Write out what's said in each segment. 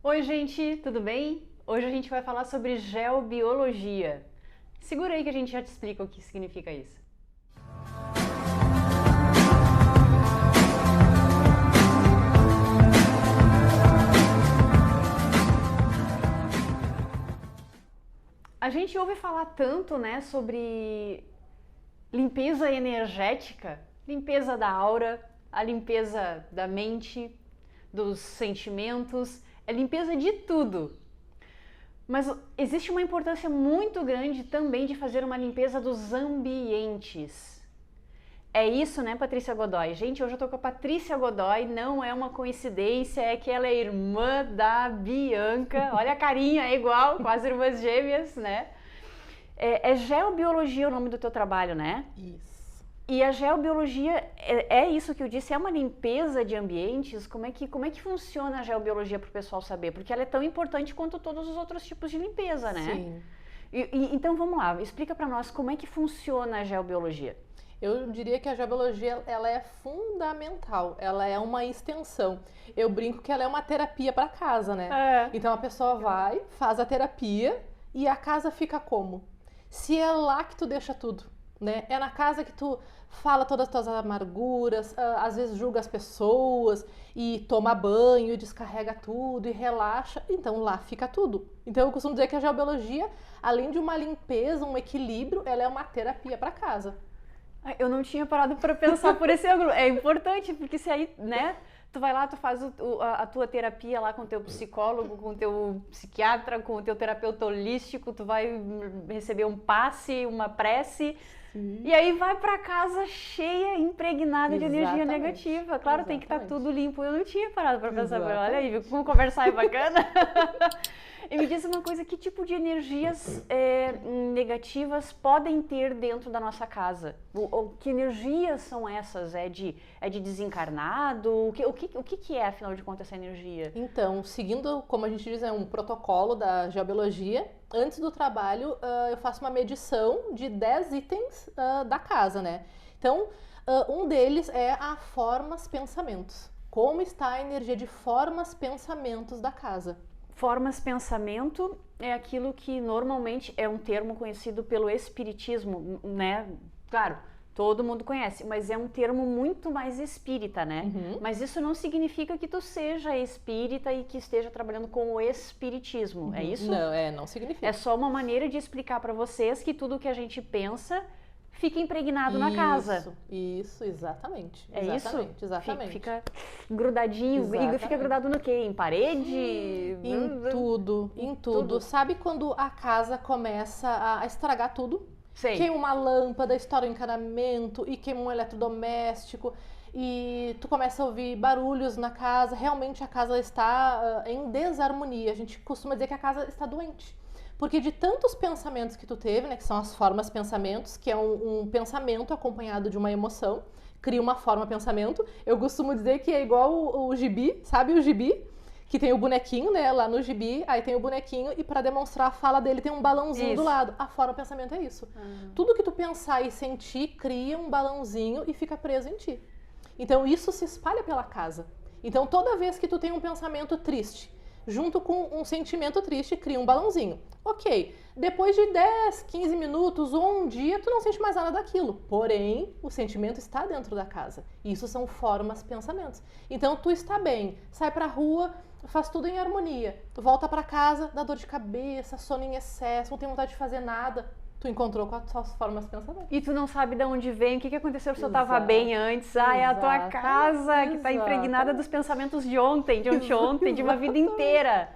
Oi, gente, tudo bem? Hoje a gente vai falar sobre geobiologia. Segura aí que a gente já te explica o que significa isso. A gente ouve falar tanto, né, sobre limpeza energética, limpeza da aura, a limpeza da mente, dos sentimentos, é limpeza de tudo. Mas existe uma importância muito grande também de fazer uma limpeza dos ambientes. É isso, né, Patrícia Godoy? Gente, hoje eu tô com a Patrícia Godoy, não é uma coincidência, é que ela é irmã da Bianca. Olha a carinha, é igual, quase irmãs gêmeas, né? É geobiologia o nome do teu trabalho, né? Isso. E a geobiologia é isso que eu disse, é uma limpeza de ambientes? Como é que funciona a geobiologia para o pessoal saber? Porque ela é tão importante quanto todos os outros tipos de limpeza, né? Sim. Então vamos lá, explica para nós como é que funciona a geobiologia. Eu diria que a geobiologia ela é fundamental, ela é uma extensão. Eu brinco que ela é uma terapia para casa, né? Então a pessoa vai, faz a terapia e a casa fica como? Se é lá que tu deixa tudo, né? É na casa que tu fala todas as tuas amarguras, às vezes julga as pessoas e toma banho e descarrega tudo e relaxa, então lá fica tudo. Então eu costumo dizer que a geobiologia, além de uma limpeza, um equilíbrio, ela é uma terapia para casa. Eu não tinha parado para pensar por esse ângulo. É importante, porque se aí, né, tu vai lá, tu faz a tua terapia lá com o teu psicólogo, com o teu psiquiatra, com o teu terapeuta holístico, tu vai receber um passe, uma prece, e aí vai para casa cheia, impregnada de energia negativa. Claro, tem que estar tudo limpo. Eu não tinha parado para pensar, olha aí, como conversar é bacana. E me diz uma coisa, que tipo de energias negativas podem ter dentro da nossa casa? Que energias são essas? É de desencarnado? O que é, afinal de contas, essa energia? Então, seguindo, como a gente diz, é um protocolo da geobiologia, antes do trabalho eu faço uma medição de 10 itens da casa, né? Então, um deles é a formas pensamentos. Como está a energia de formas pensamentos da casa? Formas pensamento é aquilo que normalmente é um termo conhecido pelo espiritismo, né? Claro, todo mundo conhece, mas é um termo muito mais espírita, né? Uhum. Mas isso não significa que tu seja espírita e que esteja trabalhando com o espiritismo, é isso? Não, não significa. É só uma maneira de explicar para vocês que tudo que a gente pensa fica impregnado na casa. Isso, exatamente. É exatamente, isso? Exatamente. Fica grudadinho. Exatamente. E fica grudado no quê? Em parede? Em tudo. Sabe quando a casa começa a estragar tudo? Sei. Queima uma lâmpada, estoura um encanamento e queima um eletrodoméstico e tu começa a ouvir barulhos na casa. Realmente a casa está em desarmonia. A gente costuma dizer que a casa está doente. Porque de tantos pensamentos que tu teve, né, que são as formas pensamentos, que é um pensamento acompanhado de uma emoção, cria uma forma pensamento. Eu costumo dizer que é igual o gibi, sabe o gibi? Que tem o bonequinho, né, lá no gibi, aí tem o bonequinho e para demonstrar a fala dele tem um balãozinho do lado. A forma pensamento é isso. Tudo que tu pensar e sentir cria um balãozinho e fica preso em ti. Então isso se espalha pela casa. Então toda vez que tu tem um pensamento triste, junto com um sentimento triste, cria um balãozinho. Ok, depois de 10, 15 minutos ou um dia, tu não sente mais nada daquilo. Porém, o sentimento está dentro da casa. Isso são formas, pensamentos. Então, tu está bem, sai pra rua, faz tudo em harmonia. Tu volta pra casa, dá dor de cabeça, sono em excesso, não tem vontade de fazer nada. Tu encontrou com as suas formas de pensamento. E tu não sabe de onde vem, o que aconteceu se eu tava bem antes. É a tua casa que tá impregnada dos pensamentos de ontem, de anteontem, de uma vida inteira.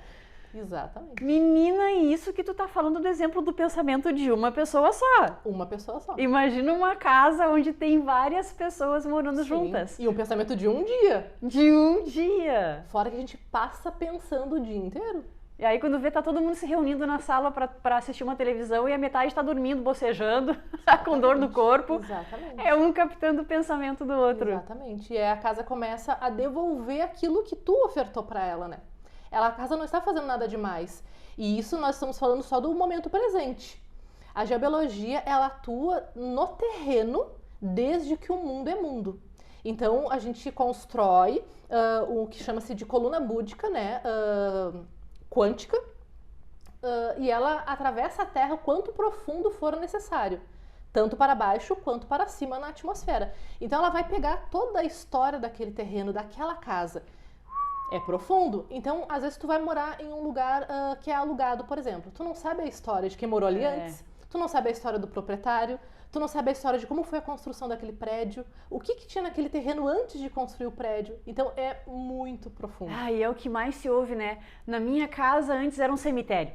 Exatamente. Menina, isso que tu tá falando do exemplo do pensamento de uma pessoa só. Uma pessoa só. Imagina uma casa onde tem várias pessoas morando juntas. E um pensamento de um dia. De um dia. Fora que a gente passa pensando o dia inteiro. E aí quando vê, tá todo mundo se reunindo na sala pra assistir uma televisão e a metade tá dormindo, bocejando, com dor no corpo. Exatamente. É um captando o pensamento do outro. Exatamente. E aí a casa começa a devolver aquilo que tu ofertou pra ela, né? A casa não está fazendo nada demais. E isso nós estamos falando só do momento presente. A geobiologia, ela atua no terreno desde que o mundo é mundo. Então, a gente constrói o que chama-se de coluna búdica, né? quântica, e ela atravessa a Terra o quanto profundo for necessário, tanto para baixo quanto para cima na atmosfera. Então ela vai pegar toda a história daquele terreno, daquela casa. É profundo, então às vezes tu vai morar em um lugar que é alugado, por exemplo. Tu não sabe a história de quem morou ali antes, tu não sabe a história do proprietário, tu não sabe a história de como foi a construção daquele prédio, o que tinha naquele terreno antes de construir o prédio. Então é muito profundo. E é o que mais se ouve, né? Na minha casa antes era um cemitério.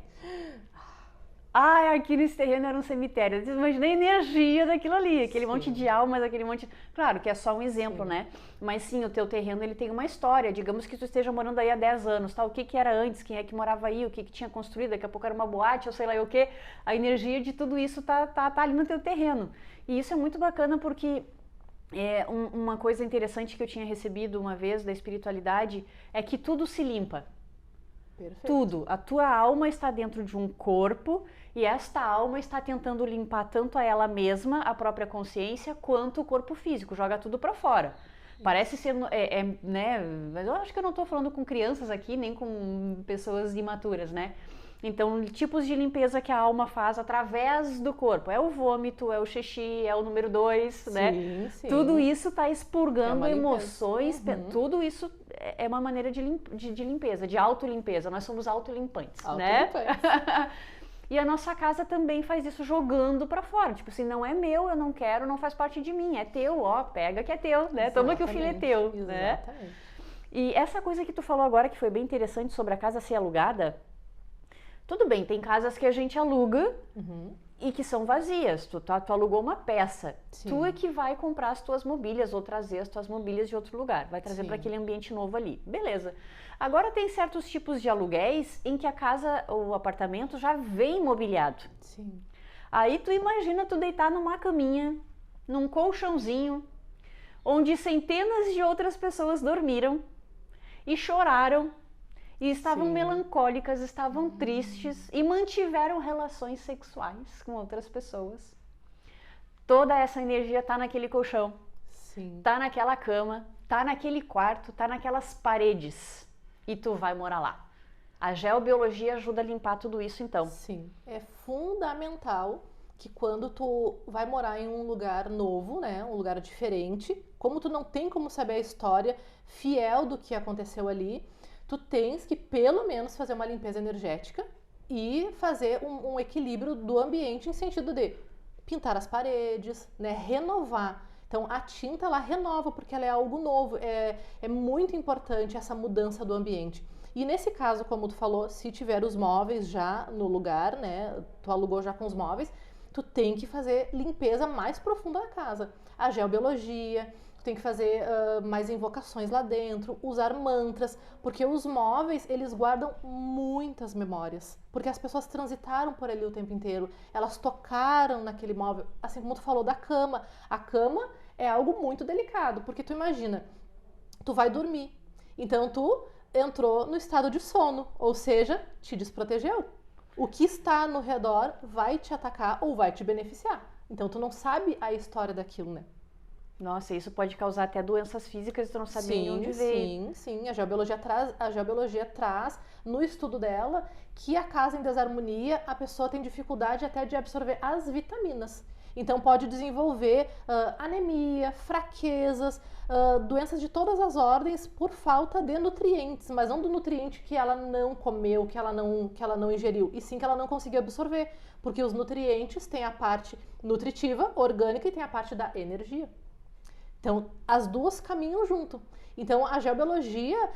Aqui nesse terreno era um cemitério. Imagina a energia daquilo ali, aquele monte de almas, aquele monte... Claro que é só um exemplo, né? Mas sim, o teu terreno ele tem uma história. Digamos que tu esteja morando aí há 10 anos, tá? O que era antes, quem é que morava aí, o que tinha construído, daqui a pouco era uma boate, ou sei lá o que. A energia de tudo isso tá ali no teu terreno. E isso é muito bacana porque... uma coisa interessante que eu tinha recebido uma vez da espiritualidade é que tudo se limpa. Perfeito. Tudo. A tua alma está dentro de um corpo e esta alma está tentando limpar tanto a ela mesma, a própria consciência, quanto o corpo físico. Joga tudo para fora. Parece ser, né? Mas eu acho que eu não estou falando com crianças aqui, nem com pessoas imaturas, né? Então, tipos de limpeza que a alma faz através do corpo. É o vômito, é o xixi, é o número 2, né? Sim. Tudo isso está expurgando emoções, Tudo isso é uma maneira de limpeza, de autolimpeza. Nós somos autolimpantes, né? E a nossa casa também faz isso jogando pra fora. Tipo assim, não é meu, eu não quero, não faz parte de mim. É teu, pega que é teu, né? Toma que o filho é teu, né? E essa coisa que tu falou agora, que foi bem interessante sobre a casa ser alugada, tudo bem, tem casas que a gente aluga e que são vazias. Tu alugou uma peça. Sim. Tu é que vai comprar as tuas mobílias ou trazer as tuas mobílias de outro lugar. Vai trazer para aquele ambiente novo ali. Beleza. Agora tem certos tipos de aluguéis em que a casa ou o apartamento já vem mobiliado. Sim. Aí tu imagina tu deitar numa caminha, num colchãozinho, onde centenas de outras pessoas dormiram e choraram e estavam melancólicas, estavam tristes e mantiveram relações sexuais com outras pessoas. Toda essa energia tá naquele colchão, tá naquela cama, tá naquele quarto, tá naquelas paredes e tu vai morar lá. A geobiologia ajuda a limpar tudo isso então. Sim, é fundamental que quando tu vai morar em um lugar novo, né, um lugar diferente, como tu não tem como saber a história fiel do que aconteceu ali, tu tens que pelo menos fazer uma limpeza energética e fazer um equilíbrio do ambiente em sentido de pintar as paredes, né, renovar. Então a tinta ela renova porque ela é algo novo, é muito importante essa mudança do ambiente. E nesse caso, como tu falou, se tiver os móveis já no lugar, né, tu alugou já com os móveis, tu tem que fazer limpeza mais profunda da casa. A geobiologia, tem que fazer mais invocações lá dentro, usar mantras, porque os móveis, eles guardam muitas memórias, porque as pessoas transitaram por ali o tempo inteiro, elas tocaram naquele móvel, assim como tu falou da cama. A cama é algo muito delicado, porque tu imagina, tu vai dormir, então tu entrou no estado de sono, ou seja, te desprotegeu. O que está no redor vai te atacar ou vai te beneficiar. Então tu não sabe a história daquilo, né? Nossa, isso pode causar até doenças físicas e tu não sabe nem onde veio. Sim. A geobiologia traz no estudo dela que a casa em desarmonia, a pessoa tem dificuldade até de absorver as vitaminas. Então pode desenvolver anemia, fraquezas, doenças de todas as ordens por falta de nutrientes, mas não do nutriente que ela não comeu, que ela não ingeriu, e sim que ela não conseguiu absorver, porque os nutrientes têm a parte nutritiva, orgânica, e tem a parte da energia. Então, as duas caminham junto. Então, a geobiologia,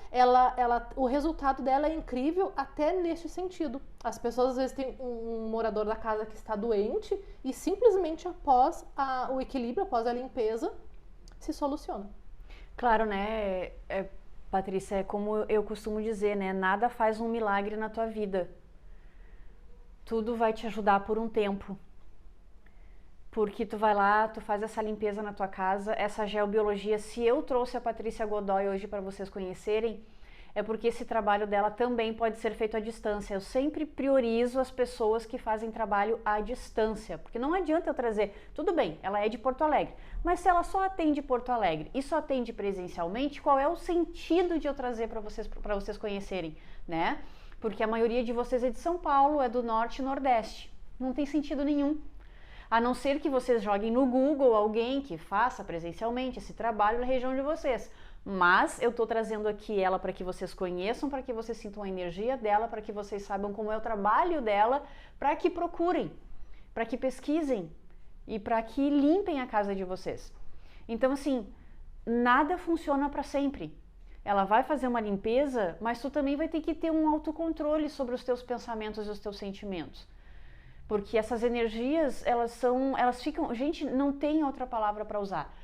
o resultado dela é incrível até neste sentido. As pessoas, às vezes, têm um morador da casa que está doente e simplesmente após o equilíbrio, após a limpeza, se soluciona. Claro, né, Patrícia, é como eu costumo dizer, né, nada faz um milagre na tua vida. Tudo vai te ajudar por um tempo. Porque tu vai lá, tu faz essa limpeza na tua casa, essa geobiologia. Se eu trouxe a Patrícia Godoy hoje para vocês conhecerem, é porque esse trabalho dela também pode ser feito à distância. Eu sempre priorizo as pessoas que fazem trabalho à distância, porque não adianta eu trazer, tudo bem, ela é de Porto Alegre, mas se ela só atende Porto Alegre e só atende presencialmente, qual é o sentido de eu trazer para vocês conhecerem, né? Porque a maioria de vocês é de São Paulo, é do Norte e Nordeste. Não tem sentido nenhum. A não ser que vocês joguem no Google alguém que faça presencialmente esse trabalho na região de vocês. Mas eu estou trazendo aqui ela para que vocês conheçam, para que vocês sintam a energia dela, para que vocês saibam como é o trabalho dela, para que procurem, para que pesquisem e para que limpem a casa de vocês. Então, assim, nada funciona para sempre. Ela vai fazer uma limpeza, mas tu também vai ter que ter um autocontrole sobre os teus pensamentos e os teus sentimentos. Porque essas energias, elas ficam, gente, não tem outra palavra para usar.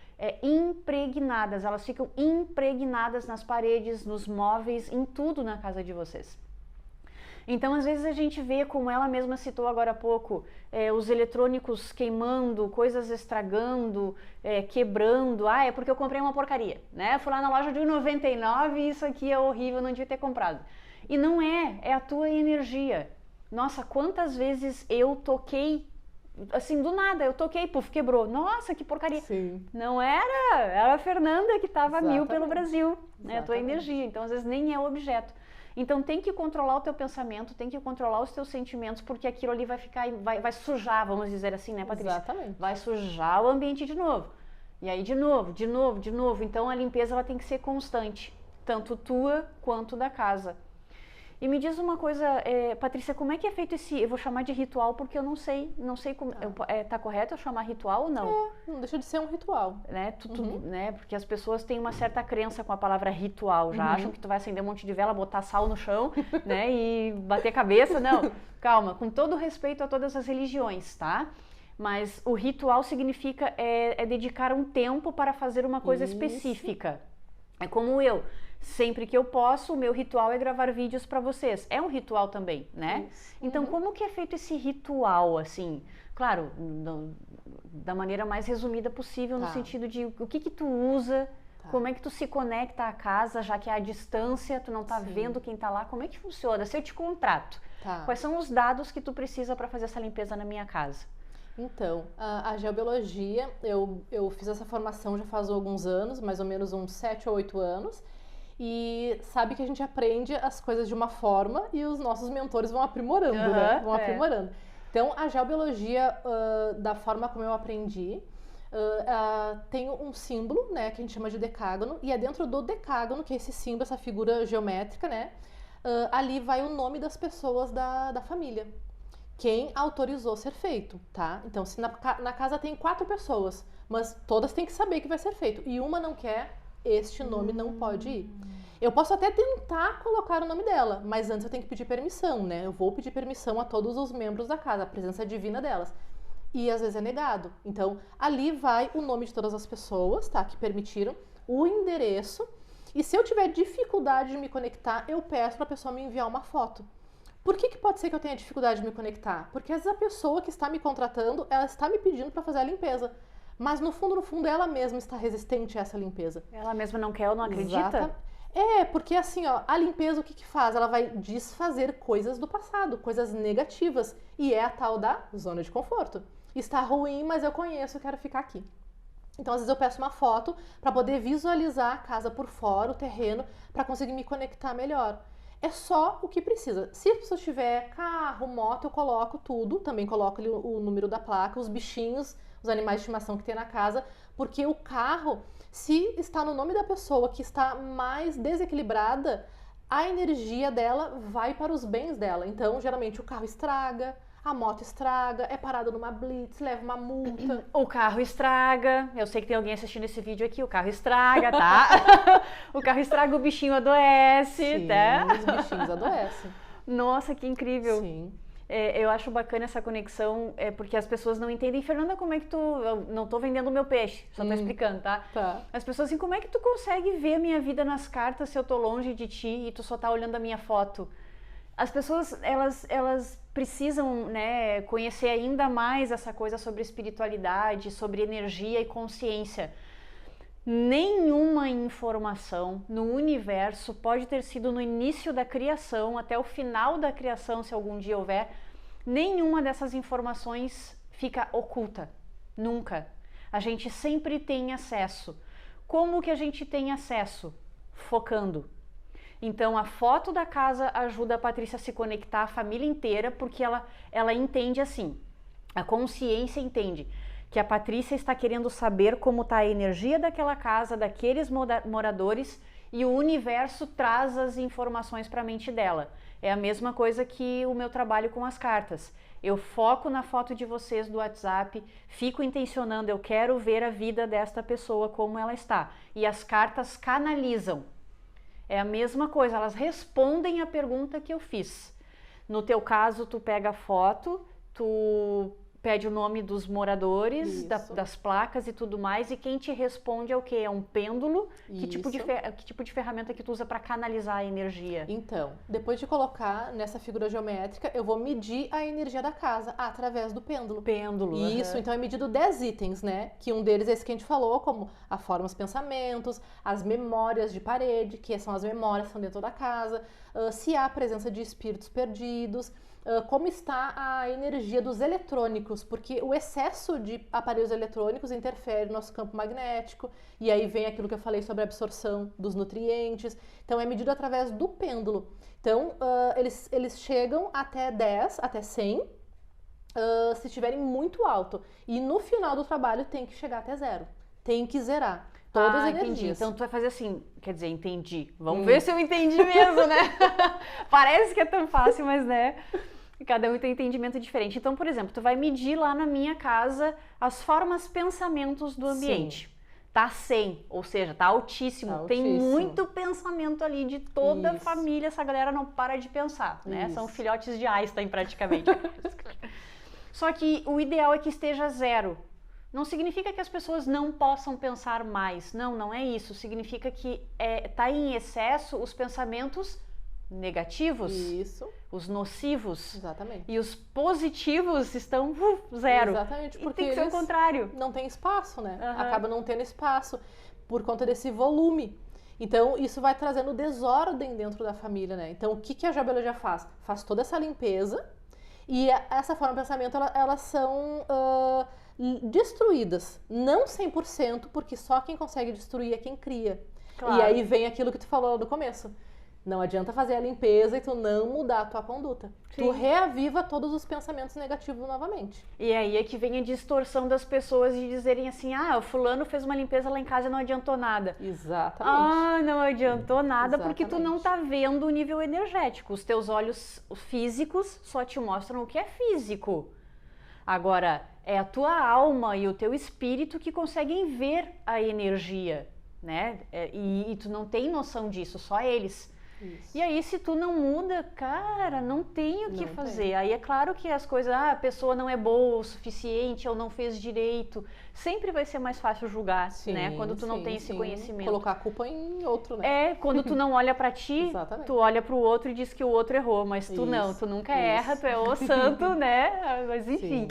Impregnadas, elas ficam impregnadas nas paredes, nos móveis, em tudo na casa de vocês. Então, às vezes a gente vê, como ela mesma citou agora há pouco, os eletrônicos queimando, coisas estragando, quebrando. É porque eu comprei uma porcaria, né? Fui lá na loja de R$1,99 e isso aqui é horrível, não devia ter comprado. E não é a tua energia. Nossa, quantas vezes eu toquei, assim, do nada, eu toquei, puf, quebrou. Nossa, que porcaria. Sim. Não era a Fernanda que estava a 1000 pelo Brasil, né? A tua energia. Então, às vezes, nem é o objeto. Então, tem que controlar o teu pensamento, tem que controlar os teus sentimentos, porque aquilo ali vai sujar, vamos dizer assim, né, Patrícia? Exatamente. Vai sujar o ambiente de novo. E aí, de novo. Então, a limpeza ela tem que ser constante, tanto tua quanto da casa. E me diz uma coisa, Patrícia, como é que é feito esse, eu vou chamar de ritual porque eu não sei como, tá correto eu chamar ritual ou não? Não deixa de ser um ritual. Né? Né? Porque as pessoas têm uma certa crença com a palavra ritual, já acham que tu vai acender um monte de vela, botar sal no chão, né, e bater cabeça, não. Calma, com todo respeito a todas as religiões, tá? Mas o ritual significa dedicar um tempo para fazer uma coisa específica. É como eu. Sempre que eu posso, o meu ritual é gravar vídeos para vocês. É um ritual também, né? Isso. Então, como que é feito esse ritual, assim? Claro, da maneira mais resumida possível, no sentido de o que tu usa, como é que tu se conecta à casa, já que é à distância, tu não tá vendo quem tá lá, como é que funciona? Se eu te contrato, quais são os dados que tu precisa para fazer essa limpeza na minha casa? Então, a geobiologia, eu fiz essa formação já faz alguns anos, mais ou menos uns 7 ou 8 anos, e sabe que a gente aprende as coisas de uma forma e os nossos mentores vão aprimorando, né? Vão aprimorando. Então, a geobiologia, da forma como eu aprendi, tem um símbolo, né, que a gente chama de decágono, e é dentro do decágono, que é esse símbolo, essa figura geométrica, né, ali vai o nome das pessoas da família. Quem autorizou ser feito, tá? Então, se na casa tem 4 pessoas, mas todas têm que saber que vai ser feito, e uma não quer, este nome não pode ir. Eu posso até tentar colocar o nome dela, mas antes eu tenho que pedir permissão, né? Eu vou pedir permissão a todos os membros da casa, a presença divina delas. E às vezes é negado. Então, ali vai o nome de todas as pessoas, tá? Que permitiram, o endereço. E se eu tiver dificuldade de me conectar, eu peço pra pessoa me enviar uma foto. Por que pode ser que eu tenha dificuldade de me conectar? Porque às vezes a pessoa que está me contratando, ela está me pedindo para fazer a limpeza. Mas no fundo, ela mesma está resistente a essa limpeza. Ela mesma não quer ou não acredita? Exata. Porque assim, ó, a limpeza o que faz? Ela vai desfazer coisas do passado, coisas negativas. E é a tal da zona de conforto. Está ruim, mas eu conheço, eu quero ficar aqui. Então, às vezes eu peço uma foto para poder visualizar a casa por fora, o terreno, para conseguir me conectar melhor. É só o que precisa. Se a pessoa tiver carro, moto, eu coloco tudo. Também coloco ali o número da placa, os bichinhos, os animais de estimação que tem na casa. Porque o carro, se está no nome da pessoa que está mais desequilibrada, a energia dela vai para os bens dela. Então, geralmente, o carro estraga, a moto estraga, é parado numa blitz, leva uma multa. O carro estraga. Eu sei que tem alguém assistindo esse vídeo aqui. O carro estraga, tá? O carro estraga, o bichinho adoece, Sim, tá? Os bichinhos adoecem. Nossa, que incrível. Sim. Eu acho bacana essa conexão, porque as pessoas não entendem. Fernanda, como é que tu... Eu não tô vendendo o meu peixe, só tô explicando, tá? As pessoas assim, como é que tu consegue ver a minha vida nas cartas se eu tô longe de ti e tu só tá olhando a minha foto? As pessoas, elas precisam, né, conhecer ainda mais essa coisa sobre espiritualidade, sobre energia e consciência. Nenhuma informação no universo pode ter sido no início da criação, até o final da criação, se algum dia houver, nenhuma dessas informações fica oculta, nunca. A gente sempre tem acesso. Como que a gente tem acesso? Focando. Então a foto da casa ajuda a Patrícia a se conectar à família inteira, porque ela entende assim, a consciência entende que a Patrícia está querendo saber como está a energia daquela casa, daqueles moradores, e o universo traz as informações para a mente dela. É a mesma coisa que o meu trabalho com as cartas. Eu foco na foto de vocês do WhatsApp, fico intencionando, eu quero ver a vida desta pessoa como ela está. E as cartas canalizam. É a mesma coisa, elas respondem a pergunta que eu fiz. No teu caso, tu pega a foto, tu pede o nome dos moradores, das placas e tudo mais, e quem te responde é o quê? É um pêndulo? Que tipo de ferramenta que tu usa para canalizar a energia? Então, depois de colocar nessa figura geométrica, eu vou medir a energia da casa através do pêndulo. Pêndulo. Isso, então é medido 10 itens, né? Que um deles é esse que a gente falou, como a forma, os pensamentos, as memórias de parede, que são as memórias que estão dentro da casa, se há presença de espíritos perdidos, como está a energia dos eletrônicos, porque o excesso de aparelhos eletrônicos interfere no nosso campo magnético, e aí vem aquilo que eu falei sobre a absorção dos nutrientes. Então é medido através do pêndulo. Então eles chegam até 10, até 100, se estiverem muito alto. E no final do trabalho tem que chegar até 0. Tem que zerar todas as energias. Entendi. Então tu vai fazer assim, quer dizer, entendi. Vamos ver se eu entendi mesmo, né? Parece que é tão fácil, mas né? Cada um tem um entendimento diferente. Então, por exemplo, tu vai medir lá na minha casa as formas, pensamentos do ambiente. Sim. Tá 100, ou seja, tá altíssimo. Tem muito pensamento ali de toda a família. Essa galera não para de pensar, né? São filhotes de Einstein praticamente. Só que o ideal é que esteja 0. Não significa que as pessoas não possam pensar mais. Não, não é isso. Significa que tá em excesso os pensamentos negativos, os nocivos. Exatamente. E os positivos estão 0. Exatamente, porque e tem que ser o contrário. Não tem espaço, né? Acaba não tendo espaço por conta desse volume. Então, isso vai trazendo desordem dentro da família, né? Então, o que a geobiologia faz? Faz toda essa limpeza e essa forma de pensamento, elas são destruídas. Não 100%, porque só quem consegue destruir é quem cria. Claro. E aí vem aquilo que tu falou no começo. Não adianta fazer a limpeza e tu não mudar a tua conduta. Sim. Tu reaviva todos os pensamentos negativos novamente. E aí é que vem a distorção das pessoas de dizerem assim, o fulano fez uma limpeza lá em casa e não adiantou nada. Exatamente. Não adiantou nada porque tu não tá vendo o nível energético. Os teus olhos físicos só te mostram o que é físico. Agora, é a tua alma e o teu espírito que conseguem ver a energia, né? E tu não tem noção disso, só eles. Isso. E aí, se tu não muda, cara, não tem o que fazer. Aí é claro que as coisas, a pessoa não é boa o suficiente ou não fez direito. Sempre vai ser mais fácil julgar, né? Quando tu não tem esse conhecimento. Colocar a culpa em outro, né? Quando tu não olha pra ti, tu olha pro outro e diz que o outro errou. Mas tu não, tu nunca erra, tu é o santo, né? Mas enfim.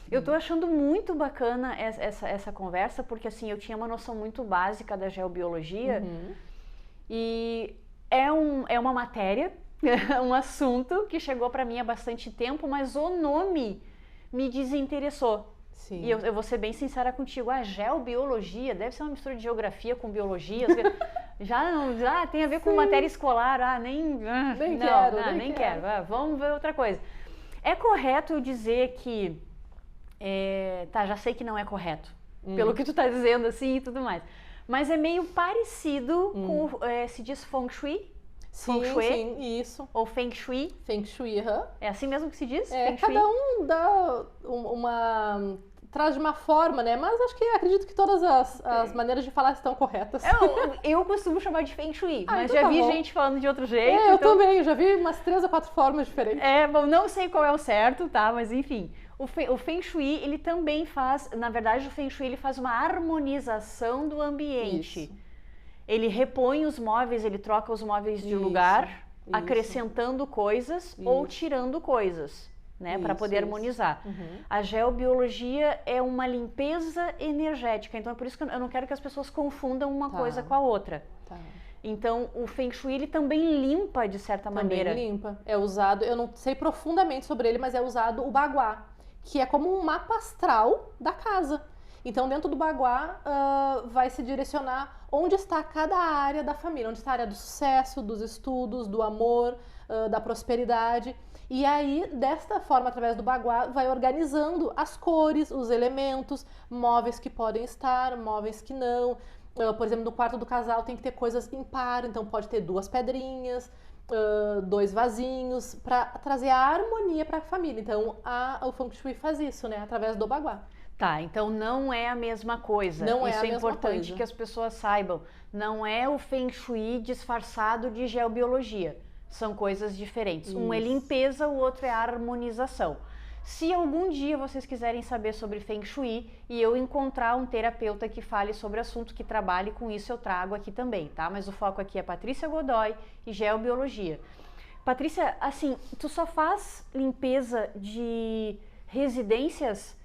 Eu tô achando muito bacana essa conversa, porque assim, eu tinha uma noção muito básica da geobiologia e é uma matéria, um assunto que chegou para mim há bastante tempo, mas o nome me desinteressou. Sim. E eu vou ser bem sincera contigo, a geobiologia deve ser uma mistura de geografia com biologia, já tem a ver com matéria escolar, nem quero. Vamos ver outra coisa. É correto eu dizer que, já sei que não é correto, pelo que tu tá dizendo assim e tudo mais. Mas é meio parecido com, se diz feng shui? Sim, isso. Ou feng shui? Feng shui, É assim mesmo que se diz? Feng shui? Cada um dá traz de uma forma, né? Mas acredito que todas as maneiras de falar estão corretas. Eu costumo chamar de feng shui, mas então já vi gente falando de outro jeito. Eu também, já vi umas 3 ou 4 formas diferentes. Bom, não sei qual é o certo, tá? Mas enfim. O Feng Shui, ele também faz, na verdade o Feng Shui ele faz uma harmonização do ambiente. Isso. Ele repõe os móveis, ele troca os móveis de lugar, acrescentando coisas ou tirando coisas, né, para poder harmonizar. A geobiologia é uma limpeza energética, então é por isso que eu não quero que as pessoas confundam uma coisa com a outra. Então, o Feng Shui, ele também limpa de certa maneira. Também limpa. É usado, eu não sei profundamente sobre ele, mas é usado o Bagua, que é como um mapa astral da casa. Então, dentro do Baguá, vai se direcionar onde está cada área da família, onde está a área do sucesso, dos estudos, do amor, da prosperidade. E aí, desta forma, através do Baguá, vai organizando as cores, os elementos, móveis que podem estar, móveis que não. Por exemplo, no quarto do casal tem que ter coisas em par, então pode ter 2 pedrinhas, 2 vasinhos, para trazer a harmonia para a família. Então, o Feng Shui faz isso, né, através do Baguá. Tá, então não é a mesma coisa. Não é Isso a é mesma importante coisa. que as pessoas saibam. Não é o Feng Shui disfarçado de geobiologia. São coisas diferentes. Um é Isso. limpeza, o outro é harmonização. Se algum dia vocês quiserem saber sobre Feng Shui e eu encontrar um terapeuta que fale sobre o assunto, que trabalhe com isso, eu trago aqui também, tá? Mas o foco aqui é Patrícia Godoy e geobiologia. Patrícia, assim, tu só faz limpeza de residências?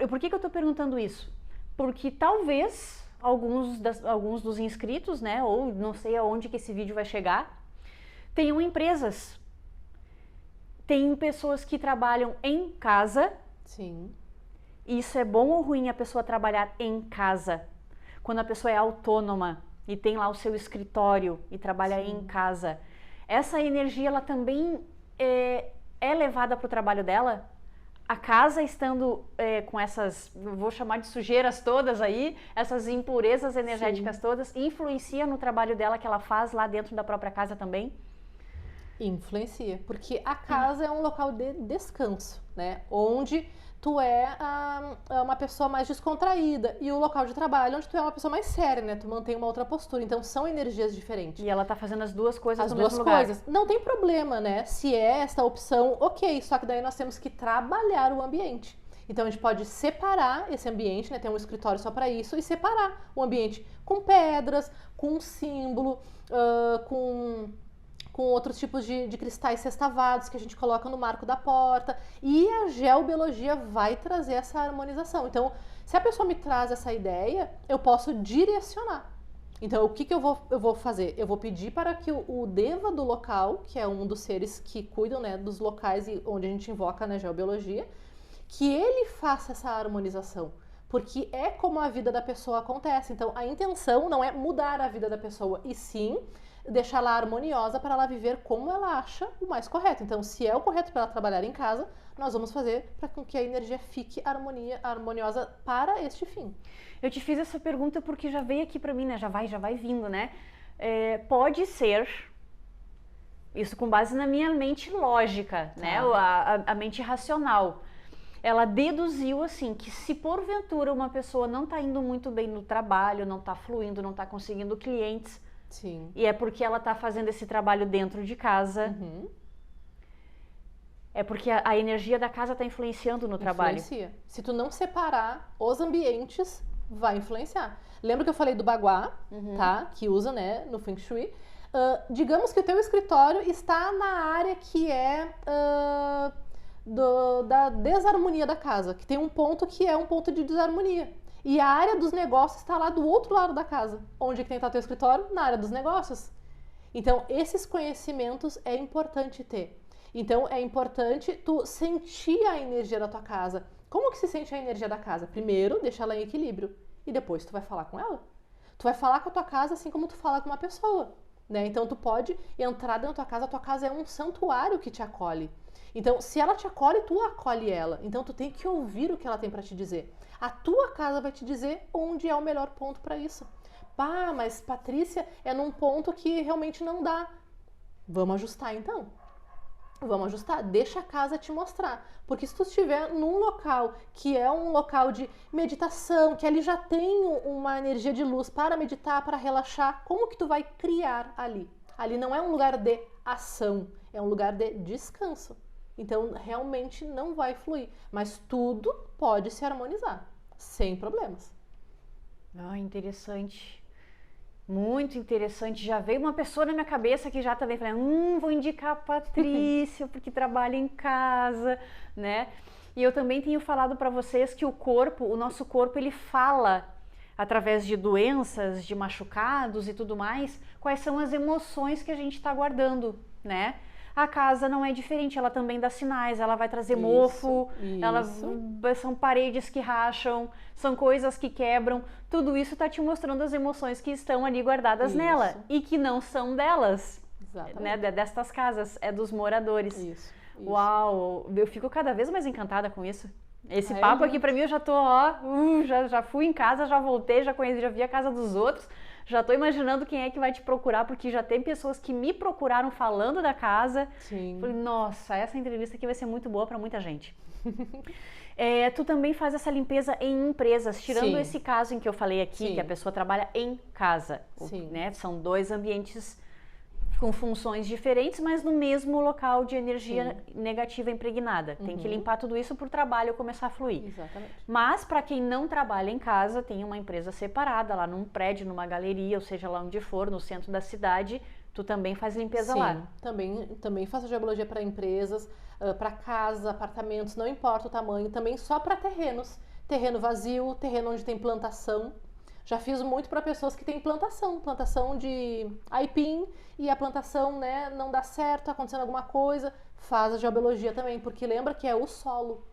Por que eu tô perguntando isso? Porque talvez alguns dos inscritos, né, ou não sei aonde que esse vídeo vai chegar, tenham empresas. Tem pessoas que trabalham em casa. Sim. Isso é bom ou ruim a pessoa trabalhar em casa? Quando a pessoa é autônoma e tem lá o seu escritório e trabalha Sim. em casa. Essa energia, ela também é levada para o trabalho dela? A casa estando com essas, vou chamar de sujeiras todas aí, essas impurezas energéticas todas, influencia no trabalho dela que ela faz lá dentro da própria casa também? Influencia, porque a casa é um local de descanso, né? Onde tu é uma pessoa mais descontraída, e o local de trabalho onde tu é uma pessoa mais séria, né? Tu mantém uma outra postura, então são energias diferentes. E ela tá fazendo as duas coisas As no duas mesmo lugar. coisas. Não tem problema, né? Se é esta opção, ok, só que daí nós temos que trabalhar o ambiente. Então a gente pode separar esse ambiente, né? Tem um escritório só para isso, e separar o ambiente com pedras, com um símbolo, com outros tipos de cristais sextavados que a gente coloca no marco da porta, e a geobiologia vai trazer essa harmonização. Então, se a pessoa me traz essa ideia, eu posso direcionar. Então, o que eu vou fazer? Eu vou pedir para que o Deva do local, que é um dos seres que cuidam, né, dos locais e onde a gente invoca na geobiologia, que ele faça essa harmonização. Porque é como a vida da pessoa acontece. Então, a intenção não é mudar a vida da pessoa, e sim deixá-la harmoniosa para ela viver como ela acha o mais correto. Então, se é o correto para ela trabalhar em casa, nós vamos fazer para que a energia fique harmoniosa para este fim. Eu te fiz essa pergunta porque já veio aqui para mim, né? Já vai vindo, né? Pode ser, isso com base na minha mente lógica, né? A mente racional. Ela deduziu assim que se porventura uma pessoa não está indo muito bem no trabalho, não está fluindo, não está conseguindo clientes, sim, e é porque ela está fazendo esse trabalho dentro de casa, é porque a energia da casa está influenciando no trabalho. Influencia. Se tu não separar os ambientes, vai influenciar. Lembra que eu falei do Baguá, tá? Que usa, né, no Feng Shui. Digamos que o teu escritório está na área que é da desarmonia da casa, que tem um ponto que é um ponto de desarmonia. E a área dos negócios está lá do outro lado da casa. Onde que tem que estar o teu escritório? Na área dos negócios. Então, esses conhecimentos é importante ter. Então, é importante tu sentir a energia da tua casa. Como que se sente a energia da casa? Primeiro, deixa ela em equilíbrio. E depois tu vai falar com ela. Tu vai falar com a tua casa assim como tu fala com uma pessoa, né? Então, tu pode entrar dentro da tua casa. A tua casa é um santuário que te acolhe. Então, se ela te acolhe, tu acolhe ela. Então, tu tem que ouvir o que ela tem para te dizer. A tua casa vai te dizer onde é o melhor ponto para isso. Pá, mas Patrícia, é num ponto que realmente não dá. Vamos ajustar então. Vamos ajustar, deixa a casa te mostrar. Porque se tu estiver num local que é um local de meditação, que ali já tem uma energia de luz para meditar, para relaxar, como que tu vai criar ali? Ali não é um lugar de ação, é um lugar de descanso. Então, realmente não vai fluir. Mas tudo pode se harmonizar, sem problemas. Ah, interessante. Muito interessante. Já veio uma pessoa na minha cabeça que já também falei, vou indicar a Patrícia, porque trabalha em casa, né? E eu também tenho falado para vocês que o nosso corpo, ele fala através de doenças, de machucados e tudo mais, quais são as emoções que a gente está guardando, né? A casa não é diferente, ela também dá sinais, ela vai trazer Isso, mofo, isso. são paredes que racham, são coisas que quebram. Tudo isso tá te mostrando as emoções que estão ali guardadas nela Isso. e que não são delas, Exatamente. né? Destas casas, é dos moradores. Isso. Uau, eu fico cada vez mais encantada com isso. Esse É papo lindo. aqui pra mim eu já tô, já fui em casa, já voltei, já conheci, já vi a casa dos outros, já tô imaginando quem é que vai te procurar, porque já tem pessoas que me procuraram falando da casa. Sim. Falei, nossa, essa entrevista aqui vai ser muito boa pra muita gente. Tu também faz essa limpeza em empresas, tirando Sim. esse caso em que eu falei aqui, Sim. que a pessoa trabalha em casa, Sim. né? São 2 ambientes com funções diferentes, mas no mesmo local de energia negativa impregnada. Tem que limpar tudo isso para o trabalho começar a fluir. Exatamente. Mas para quem não trabalha em casa, tem uma empresa separada lá num prédio, numa galeria, ou seja, lá onde for, no centro da cidade, tu também faz limpeza Sim, lá. também faço geobologia para empresas, para casa, apartamentos, não importa o tamanho, também só para terrenos. Terreno vazio, terreno onde tem plantação. Já fiz muito para pessoas que têm plantação de aipim e a plantação, né, não dá certo, tá acontecendo alguma coisa, faz a geobiologia também, porque lembra que é o solo,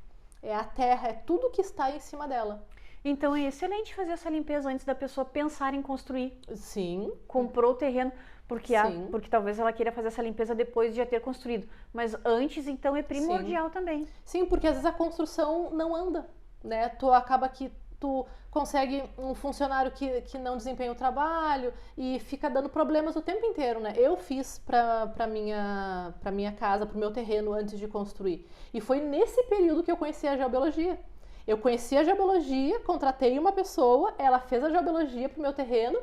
é a terra, é tudo que está em cima dela. Então é excelente fazer essa limpeza antes da pessoa pensar em construir. Sim. Comprou o terreno, porque Sim. talvez ela queira fazer essa limpeza depois de já ter construído. Mas antes, então, é primordial também. Sim, porque às vezes a construção não anda, né? Tu acaba que tu consegue um funcionário que não desempenha o trabalho e fica dando problemas o tempo inteiro, né? Eu fiz para minha casa, para o meu terreno antes de construir. E foi nesse período que eu conheci a geobiologia. Eu conheci a geobiologia, contratei uma pessoa, ela fez a geobiologia para o meu terreno,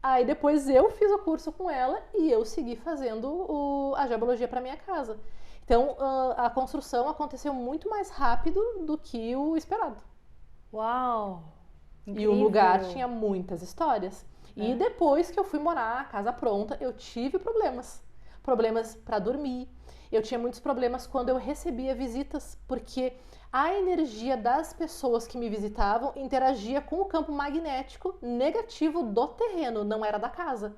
aí depois eu fiz o curso com ela e eu segui fazendo a geobiologia para minha casa. Então, a construção aconteceu muito mais rápido do que o esperado. Uau! Incrível. E o lugar tinha muitas histórias. E depois que eu fui morar, casa pronta, eu tive problemas. Problemas para dormir. Eu tinha muitos problemas quando eu recebia visitas, porque a energia das pessoas que me visitavam interagia com o campo magnético negativo do terreno, não era da casa,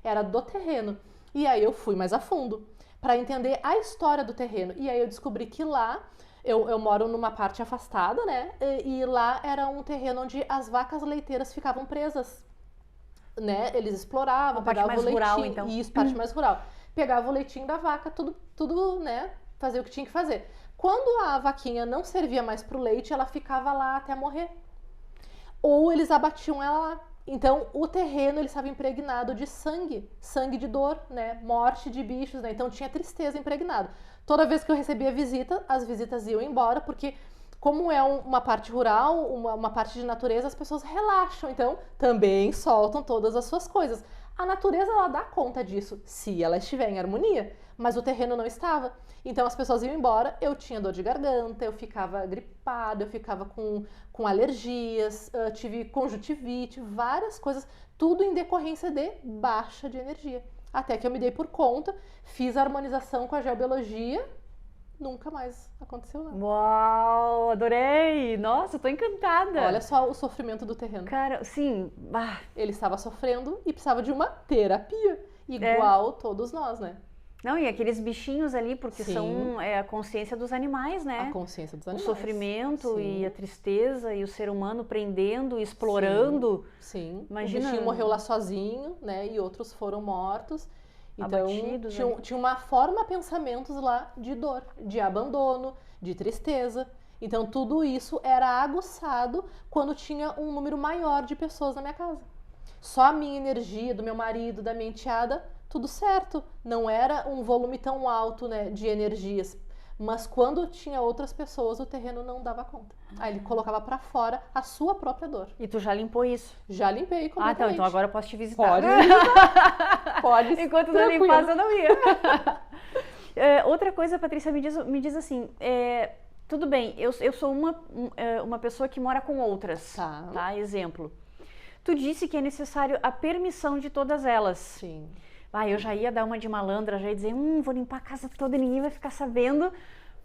era do terreno. E aí eu fui mais a fundo para entender a história do terreno. E aí eu descobri que lá eu moro numa parte afastada, né? E lá era um terreno onde as vacas leiteiras ficavam presas, né? Eles exploravam, pegavam o leitinho. Rural, então. Isso, parte mais rural. Pegava o leitinho da vaca, tudo, né? Fazia o que tinha que fazer. Quando a vaquinha não servia mais pro leite, ela ficava lá até morrer. Ou eles abatiam ela lá. Então, o terreno ele estava impregnado de sangue de dor, né? Morte de bichos, né? Então, tinha tristeza impregnada. Toda vez que eu recebia visita, as visitas iam embora, porque como é uma parte rural, uma parte de natureza, as pessoas relaxam, então também soltam todas as suas coisas. A natureza, ela dá conta disso, se ela estiver em harmonia, mas o terreno não estava. Então as pessoas iam embora, eu tinha dor de garganta, eu ficava gripada, eu ficava com alergias, tive conjuntivite, várias coisas, tudo em decorrência de baixa de energia. Até que eu me dei por conta, fiz a harmonização com a geobiologia, nunca mais aconteceu nada. Uau, adorei! Nossa, tô encantada! Olha só o sofrimento do terreno. Cara, sim. Ele estava sofrendo e precisava de uma terapia, igual todos nós, né? Não, e aqueles bichinhos ali, porque Sim. são a consciência dos animais, né? A consciência dos O animais. sofrimento Sim. e a tristeza e o ser humano prendendo, explorando. Sim. Imagina. O bichinho morreu lá sozinho, né? E outros foram mortos. Então, Abatidos, tinha uma forma pensamentos lá de dor, de abandono, de tristeza. Então, tudo isso era aguçado quando tinha um número maior de pessoas na minha casa. Só a minha energia, do meu marido, da minha enteada, tudo certo. Não era um volume tão alto, né, de energias. Mas quando tinha outras pessoas, o terreno não dava conta. Aí ele colocava pra fora a sua própria dor. E tu já limpou isso? Já limpei completamente. Então agora eu posso te visitar. Pode visitar. Pode. Enquanto não limpasse, eu não ia. Outra coisa, Patrícia, me diz assim, tudo bem, eu sou uma pessoa que mora com outras, tá? Exemplo. Tu disse que é necessário a permissão de todas elas. Sim. Eu já ia dar uma de malandra, já ia dizer, vou limpar a casa toda e ninguém vai ficar sabendo,